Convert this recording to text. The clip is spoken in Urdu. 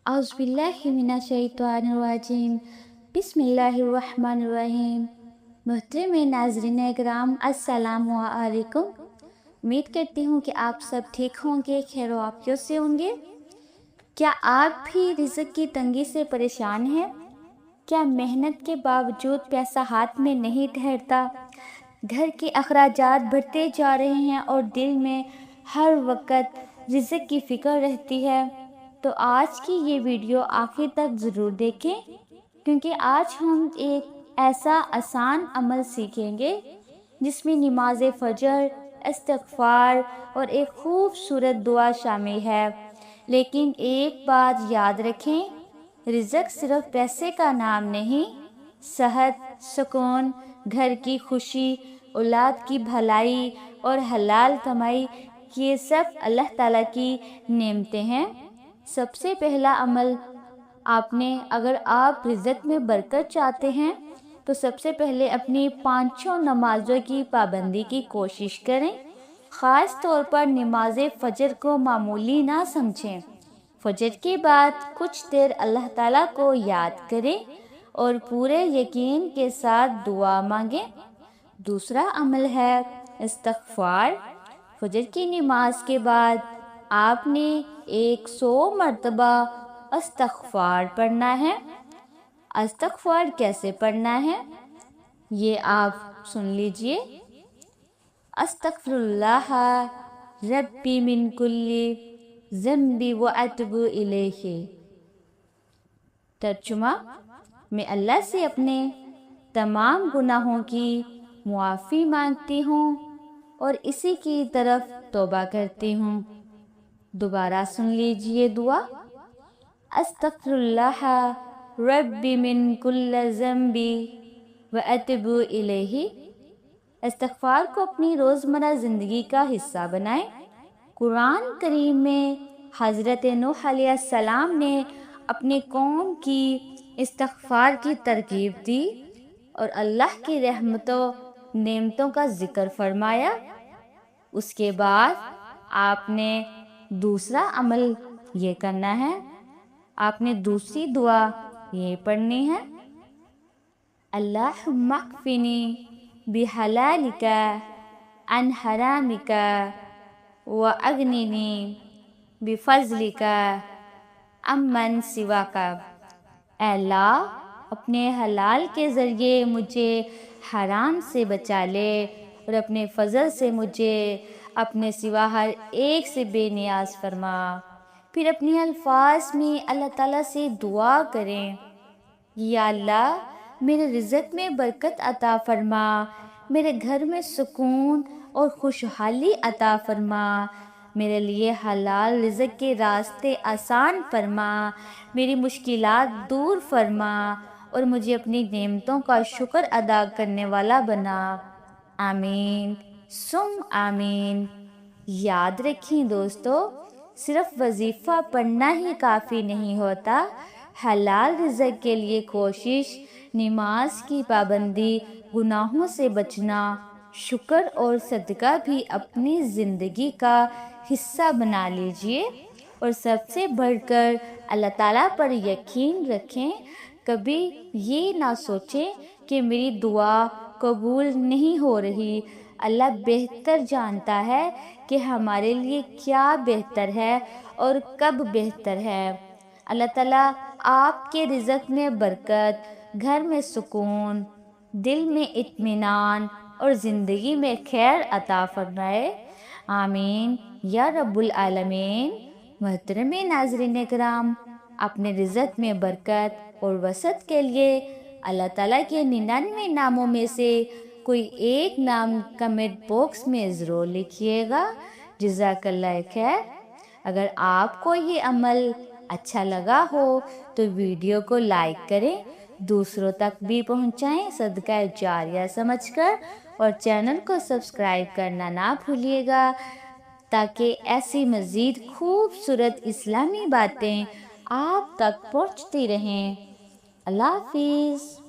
اعوذ باللہ من الشیطان الرجیم بسم اللہ الرحمن الرحیم۔ محترم ناظرین اکرام، السلام علیکم۔ امید کرتی ہوں کہ آپ سب ٹھیک ہوں گے، خیر و عافیت سے ہوں گے۔ کیا آپ بھی رزق کی تنگی سے پریشان ہیں؟ کیا محنت کے باوجود پیسہ ہاتھ میں نہیں ٹھہرتا؟ گھر کے اخراجات بڑھتے جا رہے ہیں اور دل میں ہر وقت رزق کی فکر رہتی ہے؟ تو آج کی یہ ویڈیو آخر تک ضرور دیکھیں، کیونکہ آج ہم ایک ایسا آسان عمل سیکھیں گے جس میں نماز فجر، استغفار اور ایک خوبصورت دعا شامل ہے۔ لیکن ایک بات یاد رکھیں، رزق صرف پیسے کا نام نہیں۔ صحت، سکون، گھر کی خوشی، اولاد کی بھلائی اور حلال کمائی، یہ سب اللہ تعالیٰ کی نعمتیں ہیں۔ سب سے پہلا عمل اگر آپ رزق میں برکت چاہتے ہیں تو سب سے پہلے اپنی 5 نمازوں کی پابندی کی کوشش کریں۔ خاص طور پر نماز فجر کو معمولی نہ سمجھیں۔ فجر کے بعد کچھ دیر اللہ تعالیٰ کو یاد کریں اور پورے یقین کے ساتھ دعا مانگیں۔ دوسرا عمل ہے استغفار۔ فجر کی نماز کے بعد آپ نے 100 مرتبہ استغفار پڑھنا ہے۔ استغفار کیسے پڑھنا ہے یہ آپ سن لیجئے۔ استغفر اللہ ربی من کل ذنب واتوب الیہ۔ ترجمہ: میں اللہ سے اپنے تمام گناہوں کی معافی مانگتی ہوں اور اسی کی طرف توبہ کرتی ہوں۔ دوبارہ سن لیجئے دعا۔ استغفر اللہ ربی من کل ذنب واتوب الیہ۔ استغفار کو اپنی روزمرہ زندگی کا حصہ بنائیں۔ قرآن کریم میں حضرت نوح علیہ السلام نے اپنی قوم کی استغفار کی ترغیب دی اور اللہ کی رحمتوں نعمتوں کا ذکر فرمایا۔ اس کے بعد آپ نے دوسرا عمل یہ کرنا ہے، آپ نے دوسری دعا یہ پڑھنی ہے: اللہم اکفنی بحلالک عن حرامک واغننی بفضلک عمن سواک۔ اے اللہ، اپنے حلال کے ذریعے مجھے حرام سے بچا لے اور اپنے فضل سے مجھے اپنے سوا ہر ایک سے بے نیاز فرما۔ پھر اپنے الفاظ میں اللہ تعالیٰ سے دعا کریں: یا اللہ، میرے رزق میں برکت عطا فرما، میرے گھر میں سکون اور خوشحالی عطا فرما، میرے لیے حلال رزق کے راستے آسان فرما، میری مشکلات دور فرما اور مجھے اپنی نعمتوں کا شکر ادا کرنے والا بنا۔ آمین ثم آمین۔ یاد رکھیں دوستو، صرف وظیفہ پڑھنا ہی کافی نہیں ہوتا۔ حلال رزق کے لیے کوشش، نماز کی پابندی، گناہوں سے بچنا، شکر اور صدقہ بھی اپنی زندگی کا حصہ بنا لیجئے۔ اور سب سے بڑھ کر اللہ تعالیٰ پر یقین رکھیں۔ کبھی یہ نہ سوچیں کہ میری دعا قبول نہیں ہو رہی۔ اللہ بہتر جانتا ہے کہ ہمارے لیے کیا بہتر ہے اور کب بہتر ہے۔ اللہ تعالیٰ آپ کے رزق میں برکت، گھر میں سکون، دل میں اطمینان اور زندگی میں خیر عطا فرمائے۔ آمین یا رب العالمین۔ محترم ناظرین اکرام، اپنے رزق میں برکت اور وسعت کے لیے اللہ تعالیٰ کے 99 ناموں میں سے کوئی ایک نام کمنٹ باکس میں ضرور لکھیے گا۔ جزاک اللہ خیر۔ اگر آپ کو یہ عمل اچھا لگا ہو تو ویڈیو کو لائک کریں، دوسروں تک بھی پہنچائیں صدقہ جاریہ سمجھ کر، اور چینل کو سبسکرائب کرنا نہ بھولیے گا تاکہ ایسی مزید خوبصورت اسلامی باتیں آپ تک پہنچتی رہیں۔ اللہ حافظ۔